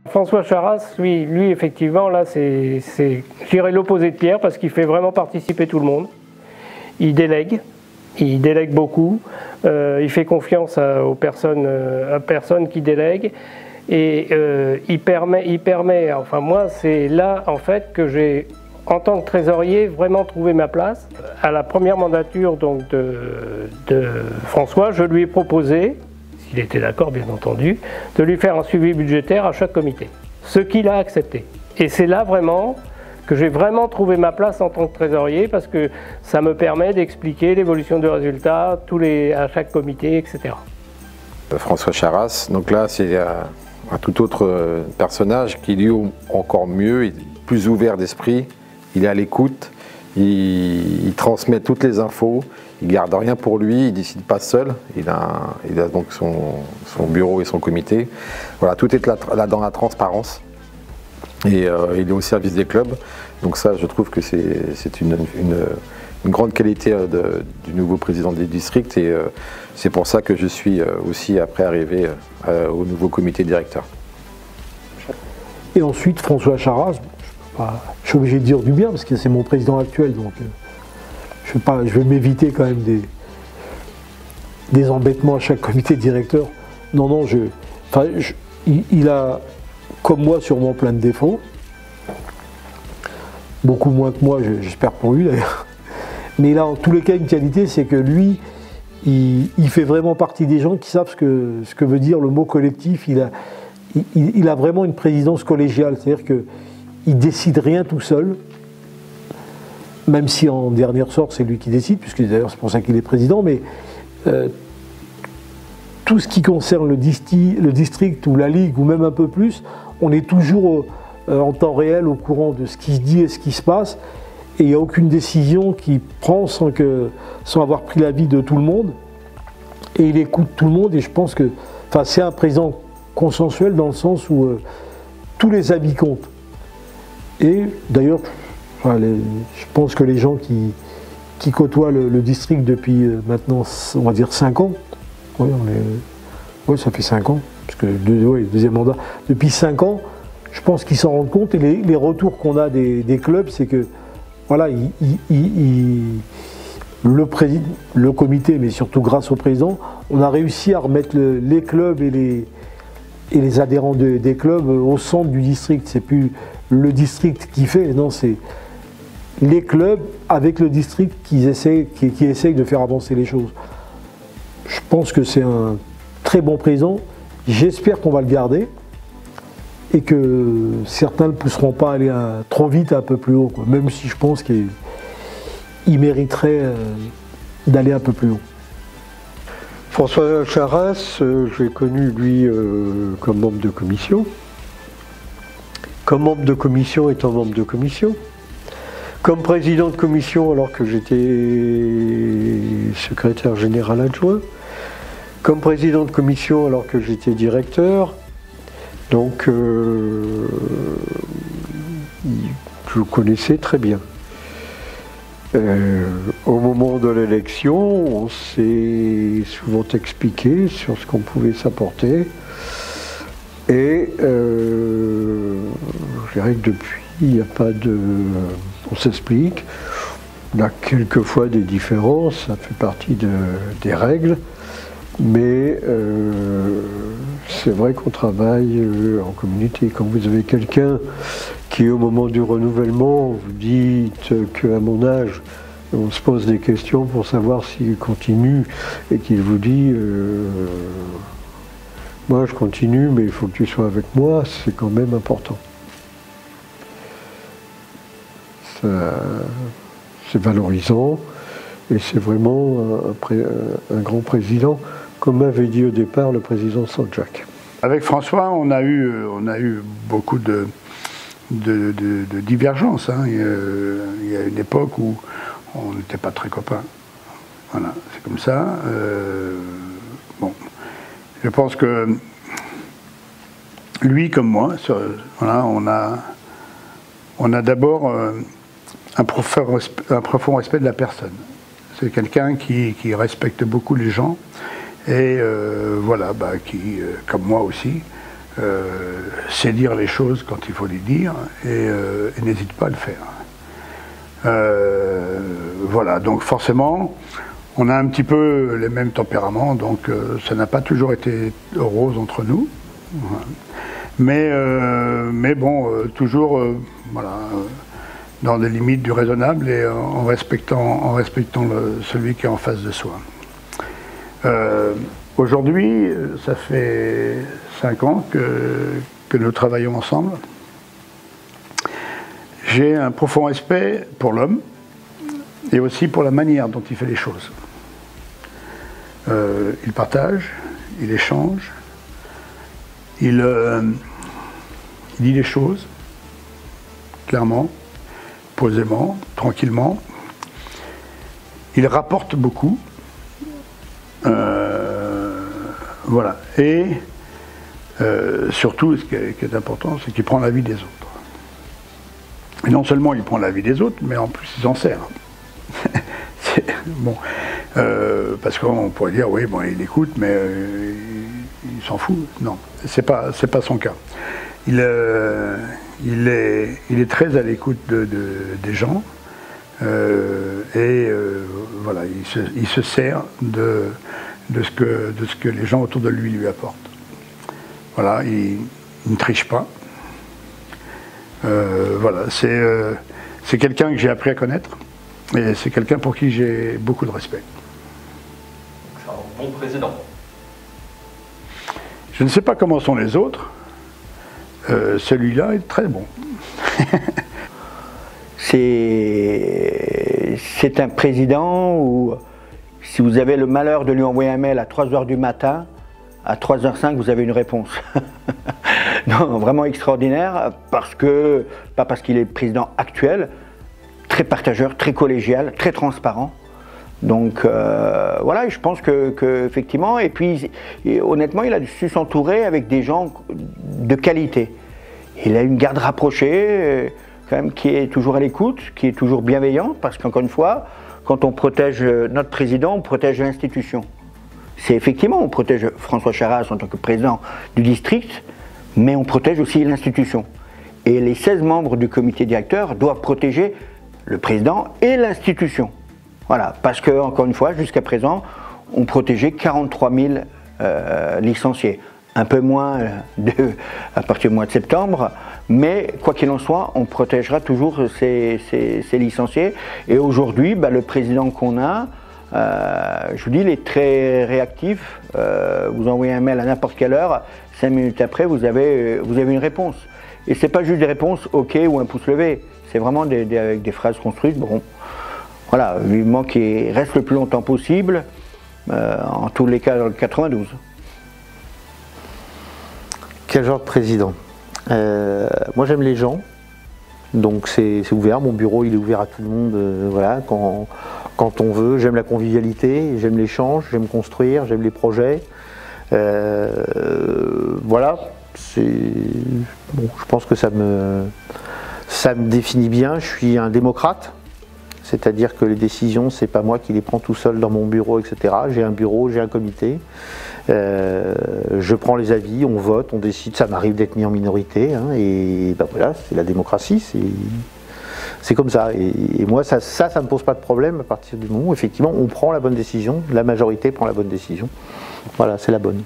François Charras, lui effectivement, là, c'est je dirais l'opposé de Pierre, parce qu'il fait vraiment participer tout le monde. Il délègue beaucoup, il fait confiance aux personnes qui délèguent, et il permet, enfin moi, c'est là, en fait, que j'ai, en tant que trésorier, vraiment trouvé ma place. À la première mandature donc, de François, je lui ai proposé, s'il était d'accord bien entendu, de lui faire un suivi budgétaire à chaque comité. Ce qu'il a accepté. Et c'est là vraiment que j'ai vraiment trouvé ma place en tant que trésorier, parce que ça me permet d'expliquer l'évolution de résultats à chaque comité, etc. François Charras, donc là c'est un tout autre personnage qui lui encore mieux, il est plus ouvert d'esprit, il est à l'écoute, il transmet toutes les infos, il ne garde rien pour lui, il ne décide pas seul, il a donc son bureau et son comité. Voilà, tout est là dans la transparence, et il est au service des clubs. Donc ça, je trouve que c'est une grande qualité du nouveau président des districts, et c'est pour ça que je suis aussi après arrivé au nouveau comité directeur. Et ensuite, François Charras, je suis obligé de dire du bien parce que c'est mon président actuel, donc je vais m'éviter quand même des embêtements à chaque comité directeur. Non, il a, comme moi, sûrement plein de défauts. Beaucoup moins que moi, j'espère pour lui d'ailleurs. Mais il a en tous les cas une qualité, c'est que lui, il fait vraiment partie des gens qui savent ce que veut dire le mot collectif. Il a vraiment une présidence collégiale, c'est-à-dire qu'il ne décide rien tout seul, même si en dernier ressort c'est lui qui décide, puisque d'ailleurs c'est pour ça qu'il est président, mais tout ce qui concerne le district ou la ligue, ou même un peu plus, on est toujours en temps réel au courant de ce qui se dit et ce qui se passe, et il n'y a aucune décision qu'il prend sans avoir pris l'avis de tout le monde, et il écoute tout le monde, et je pense que c'est un président consensuel dans le sens où tous les avis comptent. Et d'ailleurs, je pense que les gens qui côtoient le district depuis maintenant, on va dire 5 ans, ça fait 5 ans, parce que le deuxième mandat, depuis 5 ans, je pense qu'ils s'en rendent compte, et les retours qu'on a des clubs, c'est que voilà, le comité, mais surtout grâce au président, on a réussi à remettre les clubs et les adhérents des clubs au centre du district. C'est plus le district qui fait, non, c'est les clubs avec le district qui essayent de faire avancer les choses. Je pense que c'est un très bon président, j'espère qu'on va le garder, et que certains ne pousseront pas à aller trop vite un peu plus haut, quoi. Même si je pense qu'il mériterait d'aller un peu plus haut. François Charras, j'ai connu lui comme membre de commission. Comme membre de commission étant membre de commission. Comme président de commission alors que j'étais secrétaire général adjoint. Comme président de commission alors que j'étais directeur. Donc je le connaissais très bien. Au moment de l'élection, on s'est souvent expliqué sur ce qu'on pouvait s'apporter. Et je dirais que depuis, il n'y a pas de... On s'explique. On a quelquefois des différences, ça fait partie des règles. Mais c'est vrai qu'on travaille en communauté. Quand vous avez quelqu'un qui, au moment du renouvellement, vous dites qu'à mon âge, on se pose des questions pour savoir s'il continue, et qu'il vous dit moi je continue, mais il faut que tu sois avec moi, c'est quand même important. C'est valorisant, et c'est vraiment un grand président, comme m'avait dit au départ le président Sanjak. Avec François, on a eu beaucoup de divergences. Hein. Il y a une époque où on n'était pas très copains. Voilà, c'est comme ça. Bon, je pense que lui comme moi, voilà, on a d'abord un profond respect de la personne. C'est quelqu'un qui respecte beaucoup les gens et voilà, qui, comme moi aussi, sait dire les choses quand il faut les dire et n'hésite pas à le faire. Voilà, donc forcément, on a un petit peu les mêmes tempéraments, donc ça n'a pas toujours été rose entre nous. Mais bon, toujours voilà, dans des limites du raisonnable et en respectant celui qui est en face de soi. Aujourd'hui, ça fait 5 ans que nous travaillons ensemble. J'ai un profond respect pour l'homme et aussi pour la manière dont il fait les choses. Il partage, il échange, il dit les choses clairement, posément, tranquillement. Il rapporte beaucoup. Voilà. Et surtout, ce qui est important, c'est qu'il prend l'avis des autres. Et non seulement il prend l'avis des autres, mais en plus il s'en sert. Bon, parce qu'on pourrait dire, oui, bon, il écoute, mais il s'en fout. Non, c'est pas son cas. Il est très à l'écoute des gens, et voilà, il se sert de ce que les gens autour de lui apportent. Voilà, il ne triche pas. Voilà, c'est quelqu'un que j'ai appris à connaître, et c'est quelqu'un pour qui j'ai beaucoup de respect. C'est un bon président. Je ne sais pas comment sont les autres. Celui-là est très bon. C'est un président où, si vous avez le malheur de lui envoyer un mail à 3 h du matin, à 3h05, vous avez une réponse. Non, vraiment extraordinaire, pas parce qu'il est le président actuel, très partageur, très collégial, très transparent. Donc voilà, je pense que effectivement, et puis honnêtement, il a su s'entourer avec des gens de qualité. Il a une garde rapprochée, quand même, qui est toujours à l'écoute, qui est toujours bienveillant, parce qu'encore une fois, quand on protège notre président, on protège l'institution. C'est effectivement, on protège François Charras en tant que président du district, mais on protège aussi l'institution. Et les 16 membres du comité directeur doivent protéger le président et l'institution. Voilà, parce que, encore une fois, jusqu'à présent, on protégeait 43 000 licenciés. Un peu moins à partir du mois de septembre, mais quoi qu'il en soit, on protégera toujours ces licenciés. Et aujourd'hui, le président qu'on a, je vous dis, il est très réactif. Vous envoyez un mail à n'importe quelle heure, 5 minutes après, vous avez une réponse. Et c'est pas juste des réponses OK ou un pouce levé, c'est vraiment avec des phrases construites. Bon, voilà, vivement qu'il reste le plus longtemps possible, en tous les cas dans le 92. Quel genre de président? Moi j'aime les gens, donc c'est ouvert, mon bureau il est ouvert à tout le monde, voilà, quand on veut. J'aime la convivialité, j'aime l'échange, j'aime construire, j'aime les projets. Voilà, bon, je pense que ça me définit bien. Je suis un démocrate, c'est-à-dire que les décisions, c'est pas moi qui les prends tout seul dans mon bureau, etc. J'ai un bureau, j'ai un comité. Je prends les avis, on vote, on décide. Ça m'arrive d'être mis en minorité, hein, et voilà, c'est la démocratie, c'est comme ça. Et moi, ça me pose pas de problème à partir du moment où, effectivement, on prend la bonne décision, la majorité prend la bonne décision. Voilà, c'est la bonne.